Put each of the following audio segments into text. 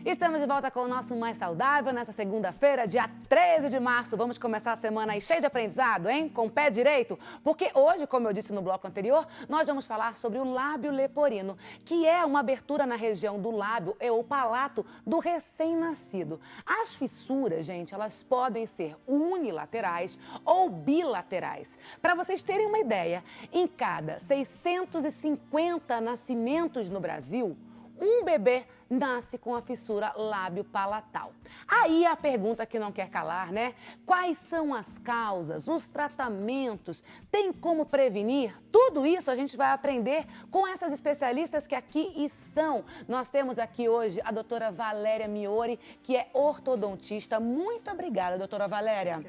Estamos de volta com o nosso Mais Saudável nessa segunda-feira, dia 13 de março. Vamos começar a semana aí cheia de aprendizado, hein? Com o pé direito. Porque hoje, como eu disse no bloco anterior, nós vamos falar sobre o lábio leporino, que é uma abertura na região do lábio ou palato do recém-nascido. As fissuras, gente, elas podem ser unilaterais ou bilaterais. Para vocês terem uma ideia, em cada 650 nascimentos no Brasil, um bebê nasce com a fissura lábio-palatal. Aí a pergunta que não quer calar, né? Quais são as causas, os tratamentos, tem como prevenir? Tudo isso a gente vai aprender com essas especialistas que aqui estão. Nós temos aqui hoje a doutora Valéria Miori, que é ortodontista. Muito obrigada, doutora Valéria.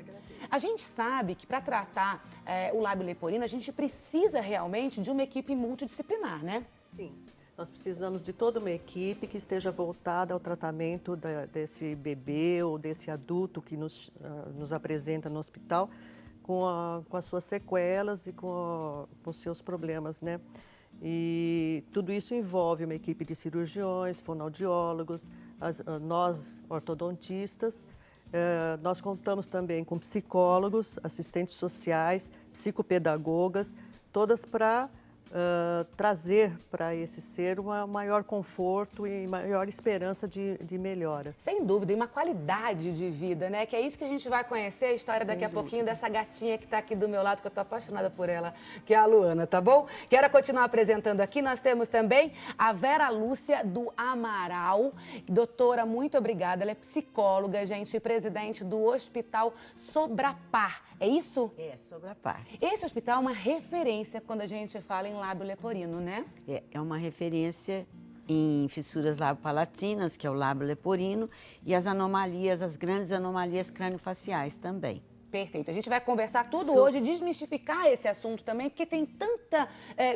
A gente sabe que para tratar o lábio leporino, a gente precisa realmente de uma equipe multidisciplinar, né? Sim. Nós precisamos de toda uma equipe que esteja voltada ao tratamento desse bebê ou desse adulto que nos apresenta no hospital com as suas sequelas e com os seus problemas, né? E tudo isso envolve uma equipe de cirurgiões, fonoaudiólogos, nós ortodontistas. Nós contamos também com psicólogos, assistentes sociais, psicopedagogas, todas para trazer para esse ser um maior conforto e maior esperança de melhora. Sem dúvida, e uma qualidade de vida, né? Que é isso que a gente vai conhecer a história daqui a pouquinho dessa gatinha que está aqui do meu lado, que eu tô apaixonada por ela, que é a Luana, tá bom? Quero continuar apresentando aqui, nós temos também a Vera Lúcia do Amaral. Doutora, muito obrigada, ela é psicóloga, gente, e presidente do Hospital Sobrapar. É isso? É, Sobrapar. Esse hospital é uma referência quando a gente fala em lábio leporino, né? É uma referência em fissuras lábio-palatinas, que é o lábio leporino, e as anomalias, as grandes anomalias craniofaciais também. Perfeito. A gente vai conversar tudo hoje, desmistificar esse assunto também, porque tem tanta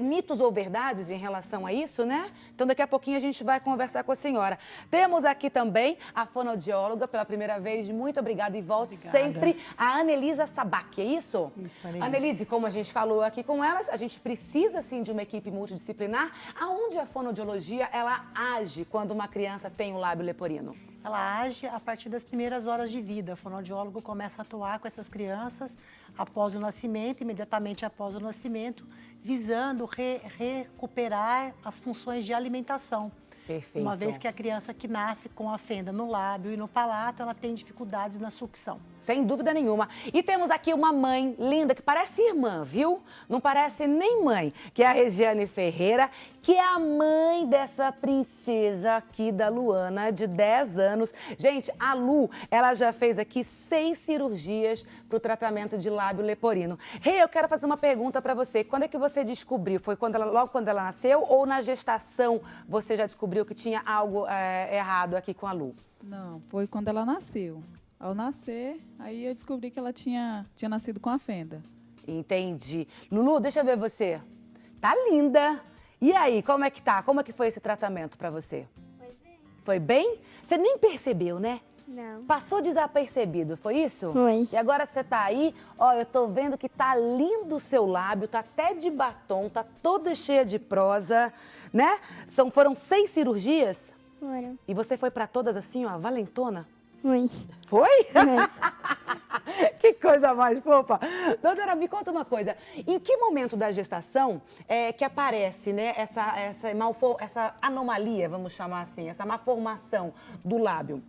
mitos ou verdades em relação a isso, né? Então, daqui a pouquinho a gente vai conversar com a senhora. Temos aqui também a fonoaudióloga, pela primeira vez. Muito obrigada e volte sempre a Anelisa Sabac, é isso? Isso, Anelise. Anelise, como a gente falou aqui com elas, a gente precisa, sim, de uma equipe multidisciplinar. Aonde a fonoaudiologia, ela age quando uma criança tem o lábio leporino? Ela age a partir das primeiras horas de vida. O fonoaudiólogo começa a atuar com essas crianças após o nascimento, imediatamente após o nascimento, visando recuperar as funções de alimentação. Perfeito. Uma vez que a criança que nasce com a fenda no lábio e no palato, ela tem dificuldades na sucção. Sem dúvida nenhuma. E temos aqui uma mãe linda, que parece irmã, viu? Não parece nem mãe, que é a Regiane Ferreira, que é a mãe dessa princesa aqui da Luana, de 10 anos. Gente, a Lu, ela já fez aqui 6 cirurgias para o tratamento de lábio leporino. Rei, eu quero fazer uma pergunta para você. Quando é que você descobriu? Foi logo quando ela nasceu ou na gestação você já descobriu que tinha algo errado aqui com a Lu? Não, foi quando ela nasceu. Ao nascer, aí eu descobri que ela tinha nascido com a fenda. Entendi. Lulu, deixa eu ver você. Tá linda. E aí, como é que tá? Como é que foi esse tratamento pra você? Foi bem. Foi bem? Você nem percebeu, né? Não. Passou desapercebido, foi isso? Foi. E agora você tá aí, ó, eu tô vendo que tá lindo o seu lábio, tá até de batom, tá toda cheia de prosa, né? Foram 6 cirurgias? Foram. E você foi pra todas assim, ó, valentona? Foi. Foi? Que coisa mais fofa. Doutora, me conta uma coisa. Em que momento da gestação que aparece, né, essa anomalia, vamos chamar assim, essa malformação do lábio?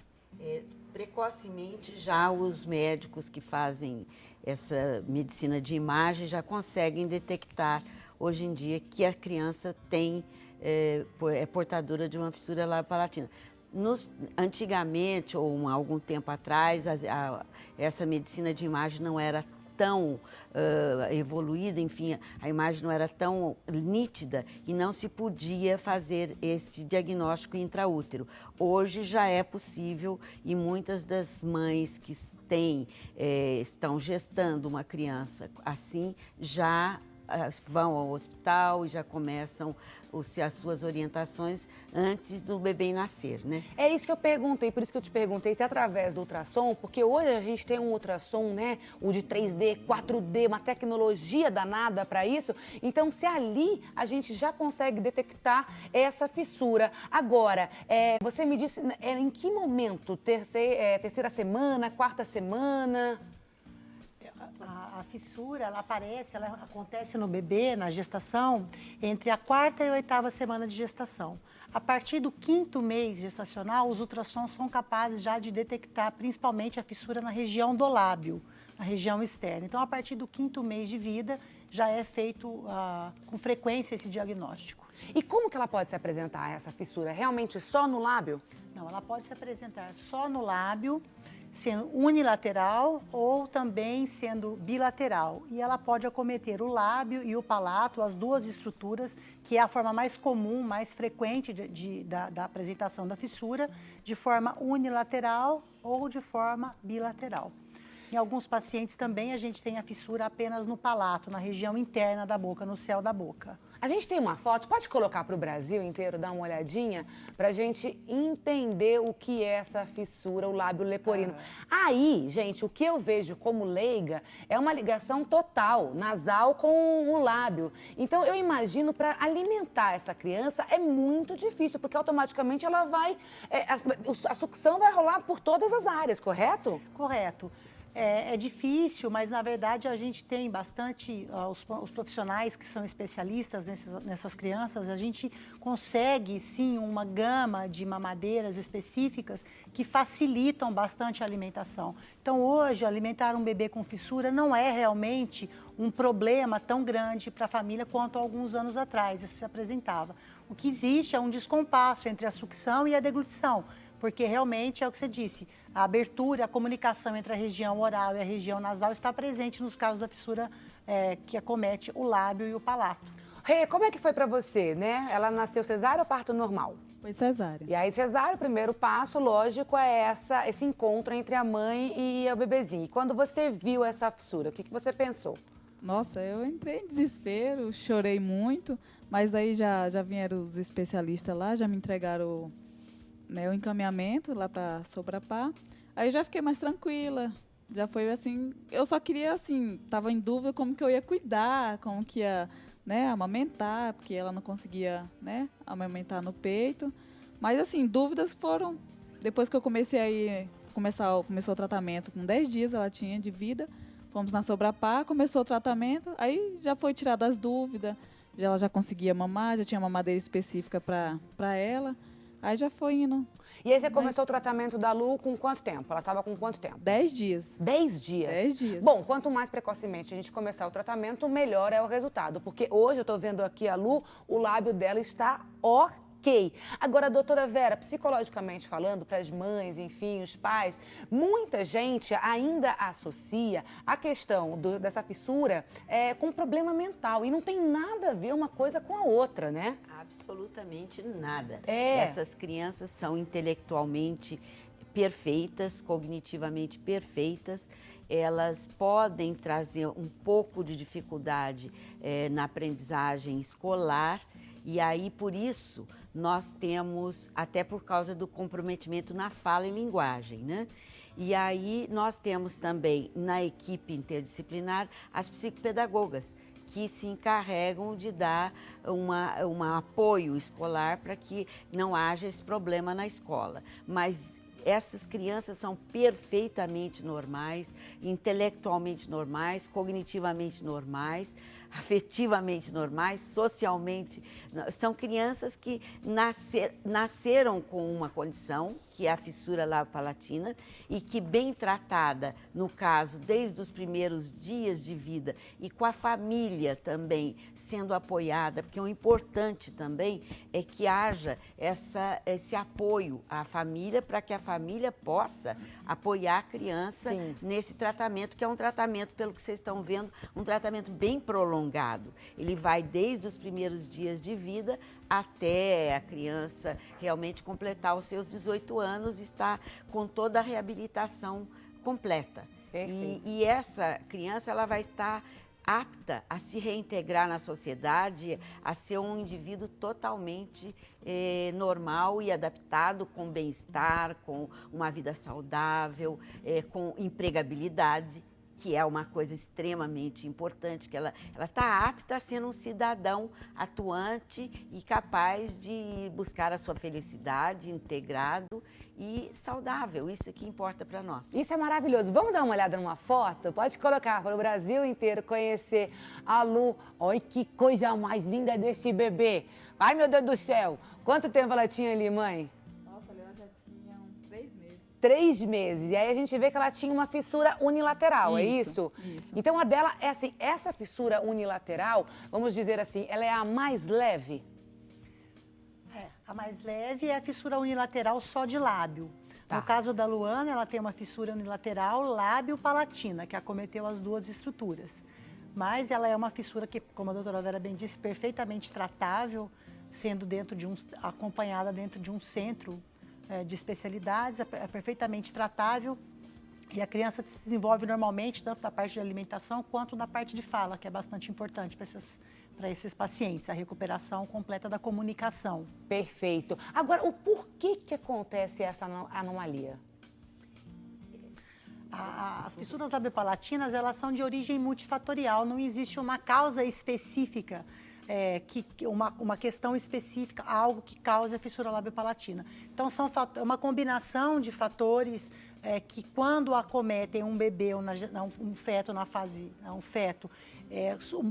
Precocemente, já os médicos que fazem essa medicina de imagem já conseguem detectar hoje em dia que a criança é portadora de uma fissura lábio-palatina. Antigamente, ou algum tempo atrás, essa medicina de imagem não era tão evoluída, enfim, a imagem não era tão nítida e não se podia fazer este diagnóstico intraútero. Hoje já é possível e muitas das mães que estão gestando uma criança assim já vão ao hospital e já começam as suas orientações antes do bebê nascer, né? É isso que eu perguntei, por isso que eu te perguntei se é através do ultrassom, porque hoje a gente tem um ultrassom, né, o de 3D, 4D, uma tecnologia danada para isso. Então, se ali a gente já consegue detectar essa fissura. Agora, você me disse em que momento? Terceira semana, quarta semana? A fissura, ela acontece no bebê, na gestação, entre a quarta e a oitava semana de gestação. A partir do 5º mês gestacional, os ultrassons são capazes já de detectar principalmente a fissura na região do lábio, na região externa. Então, a partir do 5º mês de vida, já é feito com frequência esse diagnóstico. E como que ela pode se apresentar, essa fissura? Realmente só no lábio? Não, ela pode se apresentar só no lábio, sendo unilateral ou também sendo bilateral. E ela pode acometer o lábio e o palato, as duas estruturas, que é a forma mais comum, mais frequente da apresentação da fissura, de forma unilateral ou de forma bilateral. Em alguns pacientes também a gente tem a fissura apenas no palato, na região interna da boca, no céu da boca. A gente tem uma foto, pode colocar para o Brasil inteiro, dar uma olhadinha, para a gente entender o que é essa fissura, o lábio leporino. Aí, gente, o que eu vejo como leiga é uma ligação total, nasal com o lábio. Então, eu imagino, para alimentar essa criança é muito difícil, porque automaticamente ela vai, a sucção vai rolar por todas as áreas, correto? Correto. É difícil, mas na verdade a gente tem bastante, os profissionais que são especialistas nessas crianças, a gente consegue sim uma gama de mamadeiras específicas que facilitam bastante a alimentação. Então hoje alimentar um bebê com fissura não é realmente um problema tão grande para a família quanto há alguns anos atrás isso se apresentava. O que existe é um descompasso entre a sucção e a deglutição. Porque realmente é o que você disse, a abertura, a comunicação entre a região oral e a região nasal está presente nos casos da fissura que acomete o lábio e o palato. Rê, como é que foi para você, né? Ela nasceu cesárea ou parto normal? Foi cesárea. E aí, cesárea, o primeiro passo, lógico, é esse encontro entre a mãe e o bebezinho. E quando você viu essa fissura, o que você pensou? Nossa, eu entrei em desespero, chorei muito, mas aí já vieram os especialistas lá, já me entregaram o encaminhamento lá para Sobrapá. Aí eu já fiquei mais tranquila, já foi assim, eu só queria assim, tava em dúvida como que eu ia cuidar, como que ia, amamentar, porque ela não conseguia, amamentar no peito. Mas assim, dúvidas foram, depois que eu começou o tratamento, com 10 dias ela tinha de vida, fomos na Sobrapá, começou o tratamento, aí já foi tirada as dúvidas, ela já conseguia mamar, já tinha mamadeira específica para ela. Aí já foi indo. E aí você começou o tratamento da Lu com quanto tempo? Ela estava com quanto tempo? 10 dias. 10 dias? 10 dias. Bom, quanto mais precocemente a gente começar o tratamento, melhor é o resultado. Porque hoje eu estou vendo aqui a Lu, o lábio dela está ok. Agora, doutora Vera, psicologicamente falando, para as mães, enfim, os pais, muita gente ainda associa a questão dessa fissura com problema mental. E não tem nada a ver uma coisa com a outra, né? Absolutamente nada. Essas crianças são intelectualmente perfeitas, cognitivamente perfeitas. Elas podem trazer um pouco de dificuldade na aprendizagem escolar. E aí, por isso, nós temos, até por causa do comprometimento na fala e linguagem, né? E aí, nós temos também, na equipe interdisciplinar, as psicopedagogas, que se encarregam de dar um apoio escolar para que não haja esse problema na escola. Mas essas crianças são perfeitamente normais, intelectualmente normais, cognitivamente normais, afetivamente normais, socialmente. São crianças que nasceram com uma condição, que é a fissura lábio-palatina, e que bem tratada, no caso, desde os primeiros dias de vida, e com a família também sendo apoiada, porque o importante também é que haja esse apoio à família, para que a família possa apoiar a criança nesse tratamento, que é um tratamento, pelo que vocês estão vendo, um tratamento bem prolongado. Ele vai desde os primeiros dias de vida até a criança realmente completar os seus 18 anos e estar com toda a reabilitação completa. E essa criança, ela vai estar apta a se reintegrar na sociedade, a ser um indivíduo totalmente normal e adaptado, com bem-estar, com uma vida saudável, com empregabilidade, que é uma coisa extremamente importante, que ela está apta a ser um cidadão atuante e capaz de buscar a sua felicidade, integrado e saudável. Isso que importa para nós. Isso é maravilhoso. Vamos dar uma olhada numa foto? Pode colocar para o Brasil inteiro conhecer a Lu. Olha que coisa mais linda desse bebê. Ai, meu Deus do céu. Quanto tempo ela tinha ali, mãe? Nossa, ela já tinha uns 3 meses. 3 meses. E aí a gente vê que ela tinha uma fissura unilateral, é isso? Isso. Então a dela é assim, essa fissura unilateral, vamos dizer assim, ela é a mais leve? A mais leve é a fissura unilateral só de lábio. Tá. No caso da Luana, ela tem uma fissura unilateral lábio-palatina, que acometeu as duas estruturas. Mas ela é uma fissura que, como a doutora Vera bem disse, perfeitamente tratável, sendo acompanhada dentro de um centro de especialidades, é perfeitamente tratável. E a criança se desenvolve normalmente, tanto na parte de alimentação quanto na parte de fala, que é bastante importante para esses pacientes, a recuperação completa da comunicação. Perfeito. Agora, o porquê que acontece essa anomalia? As fissuras labiopalatinas, elas são de origem multifatorial, não existe uma causa específica, uma questão específica, algo que cause a fissura labiopalatina. Então, é uma combinação de fatores que, quando acometem um bebê ou um feto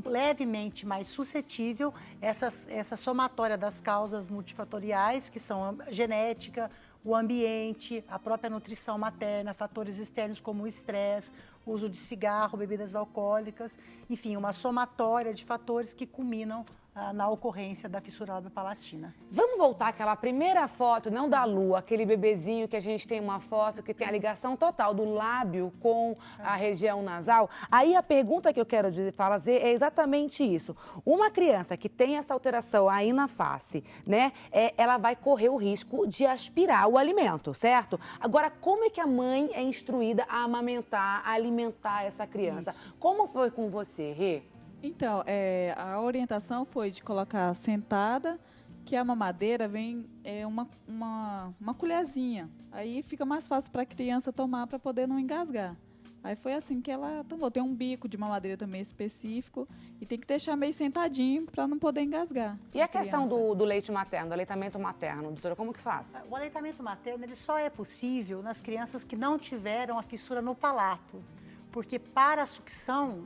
levemente mais suscetível, essa somatória das causas multifatoriais, que são a genética, o ambiente, a própria nutrição materna, fatores externos como o estresse, uso de cigarro, bebidas alcoólicas, enfim, uma somatória de fatores que culminam na ocorrência da fissura labiopalatina. Vamos voltar àquela primeira foto, não da Lu, aquele bebezinho que a gente tem uma foto que tem a ligação total do lábio com a região nasal. Aí a pergunta que eu quero fazer é exatamente isso. Uma criança que tem essa alteração aí na face, né, ela vai correr o risco de aspirar o alimento, certo? Agora, como é que a mãe é instruída a amamentar, a alimentar essa criança? Isso. Como foi com você, Rê? Então, a orientação foi de colocar sentada, que a mamadeira vem uma colherzinha. Aí fica mais fácil para a criança tomar para poder não engasgar. Aí foi assim que ela tomou. Tem um bico de mamadeira também específico e tem que deixar meio sentadinho para não poder engasgar. E a questão do leite materno, do aleitamento materno, doutora, como que faz? O aleitamento materno ele só é possível nas crianças que não tiveram a fissura no palato. Porque para a sucção,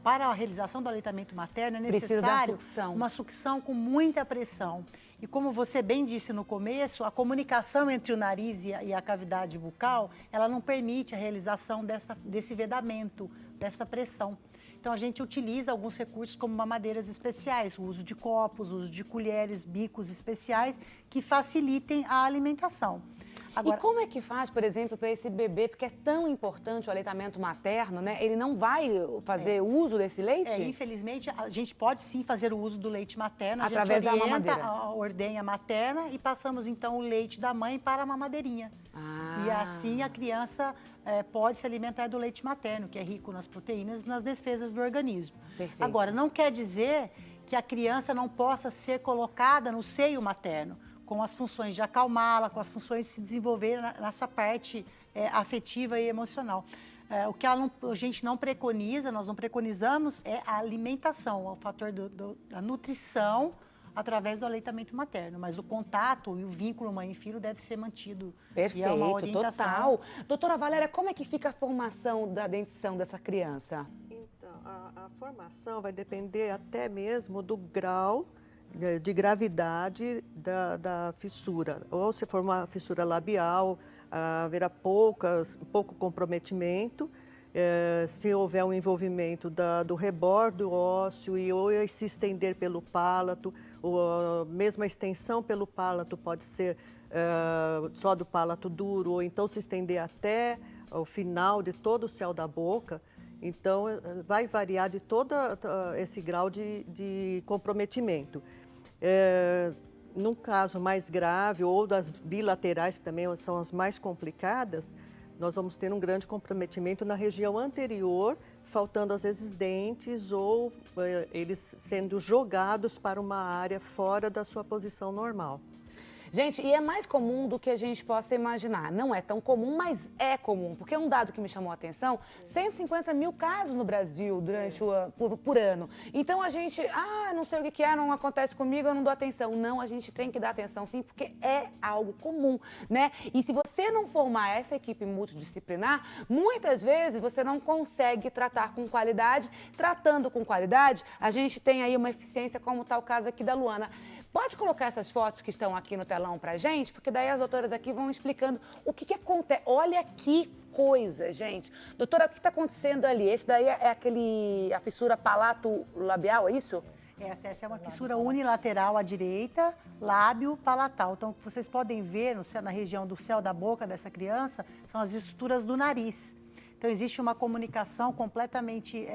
para a realização do aleitamento materno é necessário uma sucção com muita pressão. E como você bem disse no começo, a comunicação entre o nariz e a cavidade bucal, ela não permite a realização desse vedamento, dessa pressão. Então a gente utiliza alguns recursos como mamadeiras especiais, o uso de copos, o uso de colheres, bicos especiais que facilitem a alimentação. Agora, e como é que faz, por exemplo, para esse bebê, porque é tão importante o aleitamento materno, né? Ele não vai fazer uso desse leite? Infelizmente, a gente pode sim fazer o uso do leite materno. Através da mamadeira. A ordenha materna e passamos então o leite da mãe para a mamadeirinha. E assim a criança pode se alimentar do leite materno, que é rico nas proteínas e nas defesas do organismo. Perfeito. Agora, não quer dizer que a criança não possa ser colocada no seio materno, com as funções de acalmá-la, com as funções de se desenvolver nessa parte afetiva e emocional. O que a gente não preconiza, nós não preconizamos, é a alimentação, o fator da nutrição através do aleitamento materno. Mas o contato e o vínculo mãe e filho deve ser mantido. Perfeito, e é uma orientação. Total. Doutora Valéria, como é que fica a formação da dentição dessa criança? Então, a formação vai depender até mesmo do grau de gravidade da fissura. Ou se for uma fissura labial, haverá pouco comprometimento. Se houver um envolvimento do rebordo ósseo ou se estender pelo palato, ou mesmo a extensão pelo palato pode ser só do palato duro, ou então se estender até o final de todo o céu da boca. Então, vai variar de todo esse grau de comprometimento. Num caso mais grave, ou das bilaterais, que também são as mais complicadas, nós vamos ter um grande comprometimento na região anterior, faltando às vezes dentes ou eles sendo jogados para uma área fora da sua posição normal. Gente, e é mais comum do que a gente possa imaginar. Não é tão comum, mas é comum. Porque um dado que me chamou a atenção, 150 mil casos no Brasil durante por ano. Então a gente, não sei o que é, não acontece comigo, eu não dou atenção. Não, a gente tem que dar atenção sim, porque é algo comum, né? E se você não formar essa equipe multidisciplinar, muitas vezes você não consegue tratar com qualidade. Tratando com qualidade, a gente tem aí uma eficiência, como está o caso aqui da Luana. Pode colocar essas fotos que estão aqui no telão pra gente, porque daí as doutoras aqui vão explicando o que acontece. Olha que coisa, gente. Doutora, o que está acontecendo ali? Esse daí é a fissura palato-labial, é isso? Essa é uma fissura unilateral à direita, lábio palatal. Então, o que vocês podem ver na região do céu da boca dessa criança são as estruturas do nariz. Então, existe uma comunicação completamente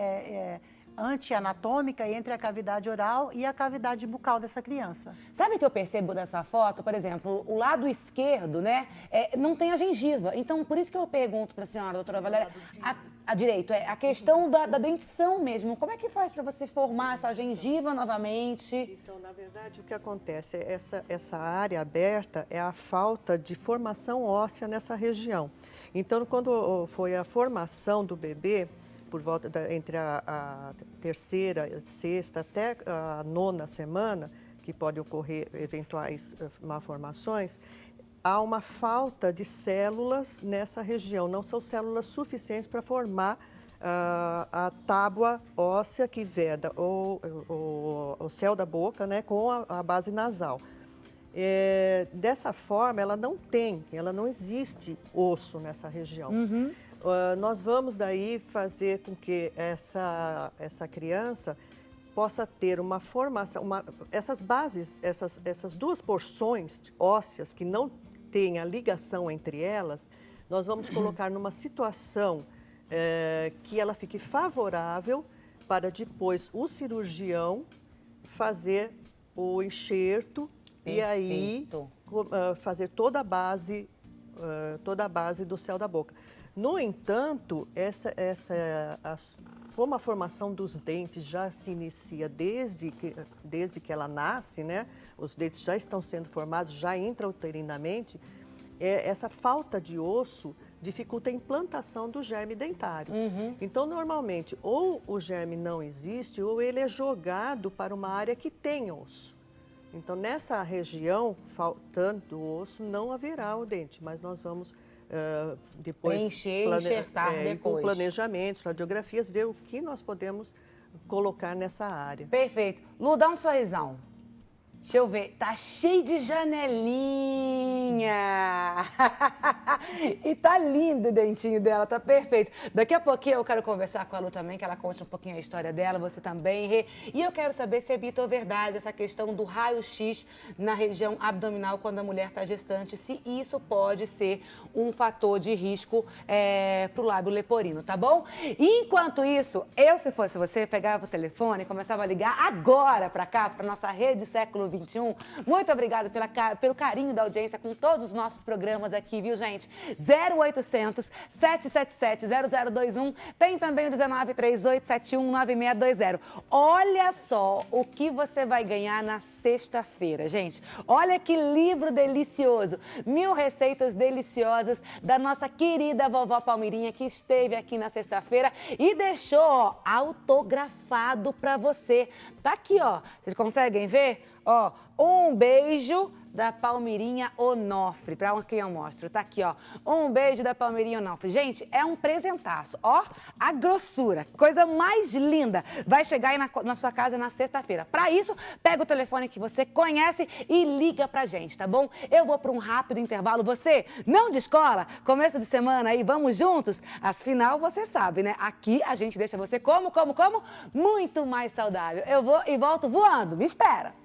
anti-anatômica entre a cavidade oral e a cavidade bucal dessa criança. Sabe o que eu percebo nessa foto? Por exemplo, o lado esquerdo, né, não tem a gengiva. Então, por isso que eu pergunto para a senhora, doutora Valéria, a direito, a questão da dentição mesmo. Como é que faz para você formar essa gengiva novamente? Então, na verdade, o que acontece? Essa área aberta é a falta de formação óssea nessa região. Então, quando foi a formação do bebê, por volta entre a terceira, sexta até a 9ª semana, que pode ocorrer eventuais malformações, há uma falta de células nessa região. Não são células suficientes para formar a tábua óssea que veda o céu da boca, né, com a base nasal. Dessa forma, ela não existe osso nessa região. Nós vamos daí fazer com que essa criança possa ter uma formação, essas bases, essas duas porções ósseas que não têm a ligação entre elas, nós vamos colocar numa situação que ela fique favorável para depois o cirurgião fazer o enxerto. Perfeito. E aí fazer toda a base do céu da boca. No entanto, como a formação dos dentes já se inicia desde que ela nasce, né? Os dentes já estão sendo formados, já intrauterinamente, essa falta de osso dificulta a implantação do germe dentário. Então, normalmente, ou o germe não existe, ou ele é jogado para uma área que tem osso. Então, nessa região, faltando osso, não haverá o dente, mas nós vamos depois enxertar depois. Com planejamentos, radiografias, ver o que nós podemos colocar nessa área. Perfeito. Lu, dá um sorrisão. Deixa eu ver, tá cheio de janelinha. E tá lindo o dentinho dela, tá perfeito. Daqui a pouquinho eu quero conversar com a Lu também, que ela conte um pouquinho a história dela, você também, Rê. E eu quero saber se é mito ou verdade essa questão do raio-x na região abdominal quando a mulher tá gestante, se isso pode ser um fator de risco pro lábio leporino, tá bom? E enquanto isso, se fosse você, pegava o telefone e começava a ligar agora pra cá, pra nossa rede Século 21. Muito obrigada pelo carinho da audiência com todos os nossos programas aqui, viu, gente? 0800 777 0021. Tem também o 1938719620. Olha só o que você vai ganhar na sexta-feira, gente. Olha que livro delicioso. 1000 receitas deliciosas da nossa querida vovó Palmirinha, que esteve aqui na sexta-feira e deixou autografado pra você. Tá aqui, ó. Vocês conseguem ver? Ó, um beijo da Palmirinha Onofre. Pra quem eu mostro? Tá aqui, ó. Um beijo da Palmirinha Onofre. Gente, é um presentaço. Ó, a grossura. Coisa mais linda. Vai chegar aí na sua casa na sexta-feira. Pra isso, pega o telefone que você conhece e liga pra gente, tá bom? Eu vou pra um rápido intervalo. Você não descola? Começo de semana aí, vamos juntos? Afinal, você sabe, né? Aqui a gente deixa você como? Muito mais saudável. Eu vou e volto voando. Me espera.